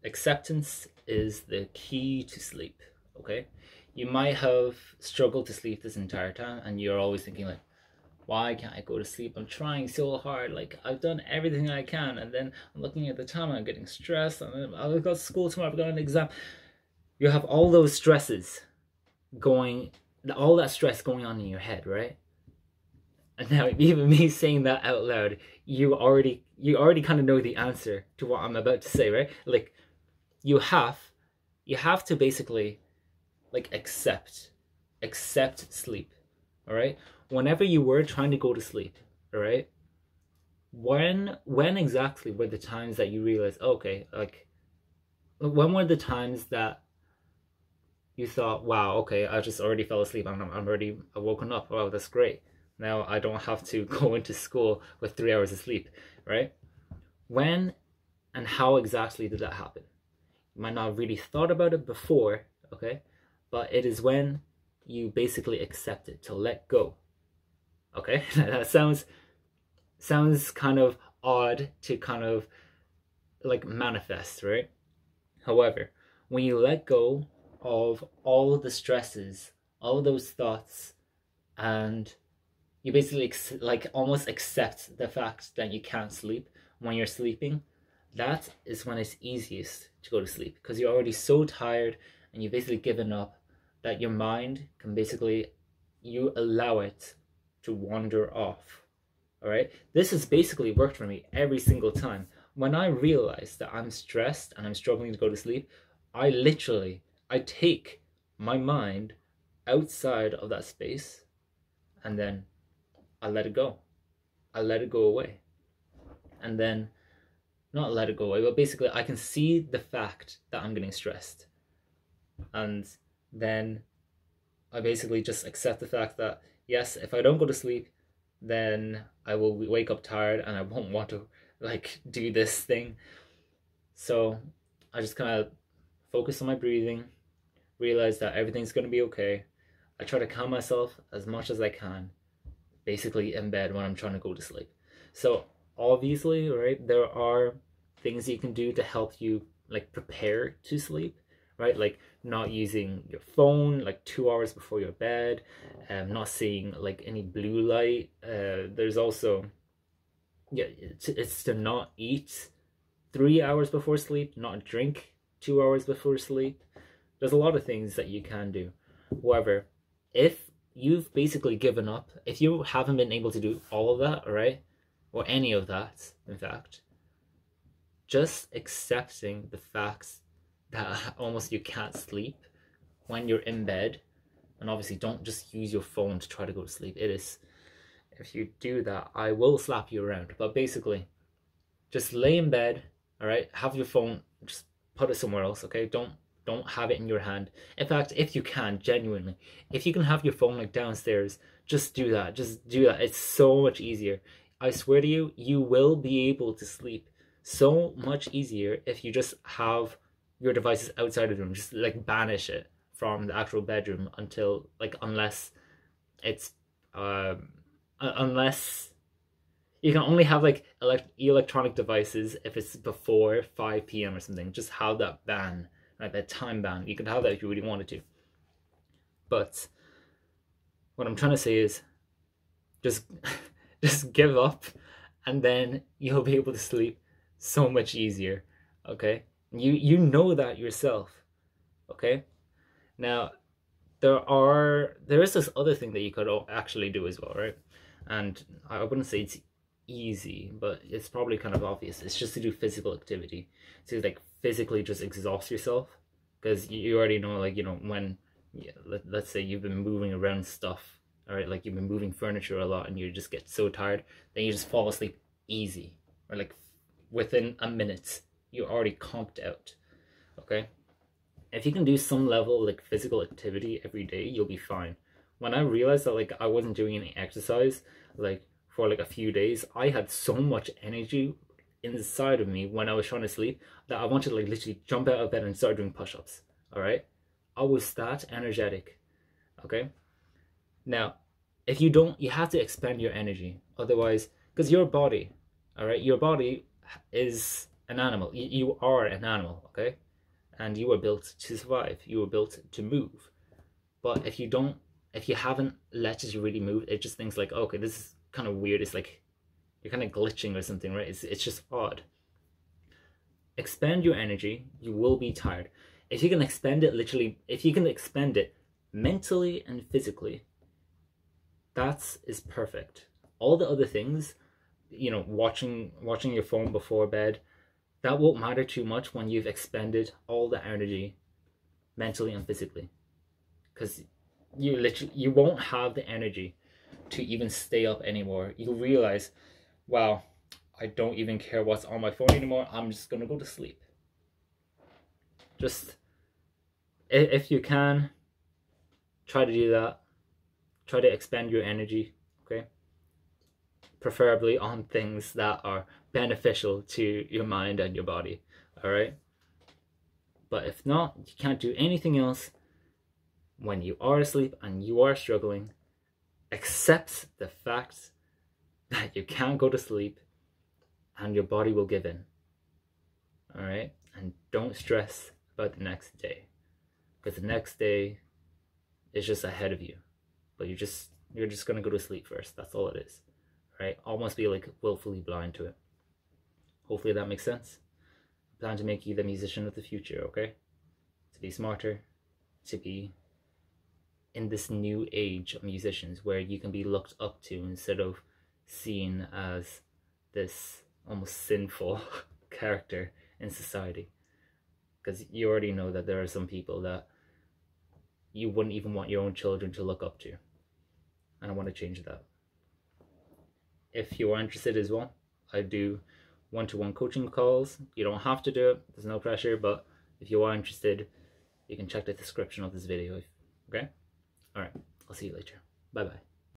Acceptance is the key to sleep, okay? You might have struggled to sleep this entire time and you're always thinking like, why can't I go to sleep? I'm trying so hard, like I've done everything I can, and then I'm looking at the time and I'm getting stressed, and then I've got school tomorrow, I've got an exam. You have all those stresses going, all that stress going on in your head, right? And now even me saying that out loud, you already kind of know the answer to what I'm about to say, right? Like you have you have to basically like accept sleep. All right, whenever you were trying to go to sleep, all right, when exactly were the times that you realized, okay, like when were the times that you thought, wow, okay, I just already fell asleep, I'm already woken up, wow, that's great, now I don't have to go into school with 3 hours of sleep, right? When and how exactly did that happen? You might not have really thought about it before, okay? But it is when you basically accept it, to let go. Okay? That sounds kind of odd to kind of like manifest, right? However, when you let go of all of the stresses, all of those thoughts, and you basically like almost accept the fact that you can't sleep when you're sleeping, that is when it's easiest to go to sleep, because you're already so tired and you've basically given up, that your mind can basically, you allow it to wander off. All right, this has basically worked for me every single time. When I realize that I'm stressed and I'm struggling to go to sleep, I take my mind outside of that space, and then I let it go. I let it go away. And then, not let it go away, but basically I can see the fact that I'm getting stressed. And then I basically just accept the fact that, yes, if I don't go to sleep, then I will wake up tired and I won't want to like do this thing. So I just kind of focus on my breathing, realize that everything's going to be okay. I try to calm myself as much as I can, basically in bed when I'm trying to go to sleep. So obviously, right, there are things you can do to help you like prepare to sleep, right? Like not using your phone like 2 hours before your bed, not seeing like any blue light. There's also, yeah, it's to not eat 3 hours before sleep, not drink 2 hours before sleep. There's a lot of things that you can do. However, if you've basically given up, if you haven't been able to do all of that, right, or any of that, in fact, just accepting the facts that almost you can't sleep when you're in bed, and obviously don't just use your phone to try to go to sleep. It is, if you do that, I will slap you around. But basically, just lay in bed, all right, have your phone, just put it somewhere else, okay? Don't have it in your hand. In fact, if you can, genuinely, if you can have your phone like downstairs, just do that. Just do that. It's so much easier. I swear to you, you will be able to sleep so much easier if you just have your devices outside of the room. Just like banish it from the actual bedroom until like, unless it's unless you can only have like electronic devices if it's before 5 p.m. or something. Just have that ban, like that time ban. You can have that if you really wanted to. But what I'm trying to say is just just give up, and then you'll be able to sleep so much easier. Okay? You know that yourself. Okay? Now there is this other thing that you could actually do as well, right? And I wouldn't say it's easy, but it's probably kind of obvious. It's just to do physical activity, to like physically just exhaust yourself, because you already know, like, you know, when, yeah, let's say you've been moving around stuff, all right, like you've been moving furniture a lot and you just get so tired, then you just fall asleep easy, or like within a minute you're already conked out. Okay, if you can do some level of like physical activity every day, you'll be fine. When I realized that like I wasn't doing any exercise like for like a few days, I had so much energy inside of me when I was trying to sleep that I wanted to like literally jump out of bed and start doing push-ups. All right, I was that energetic. Okay, now if you don't, you have to expend your energy, otherwise, because your body, all right, your body is an animal. You are an animal, okay? And you were built to survive. You were built to move. But if you haven't let it really move, it just thinks like, okay, this is kind of weird. It's like you're kind of glitching or something, right? It's just odd. Expend your energy. You will be tired. If you can expend it literally, if you can expend it mentally and physically, that is perfect. All the other things, you know, watching your phone before bed, that won't matter too much when you've expended all the energy mentally and physically, because you won't have the energy to even stay up anymore. You'll realize, wow, I don't even care what's on my phone anymore. I'm just gonna go to sleep. Just, if you can, try to do that. Try to expend your energy, okay? Preferably on things that are beneficial to your mind and your body, all right? But if not, you can't do anything else. When you are asleep and you are struggling, accept the fact that you can't go to sleep and your body will give in, all right? And don't stress about the next day, because the next day is just ahead of you. But you're just gonna go to sleep first. That's all it is, right? Almost be like willfully blind to it. Hopefully that makes sense. I plan to make you the musician of the future, okay? To be smarter, to be in this new age of musicians where you can be looked up to instead of seen as this almost sinful character in society. Because you already know that there are some people that you wouldn't even want your own children to look up to. And I want to change that. If you are interested as well, I do one-to-one coaching calls. You don't have to do it, there's no pressure, but if you are interested, you can check the description of this video, okay? All right, I'll see you later. Bye-bye.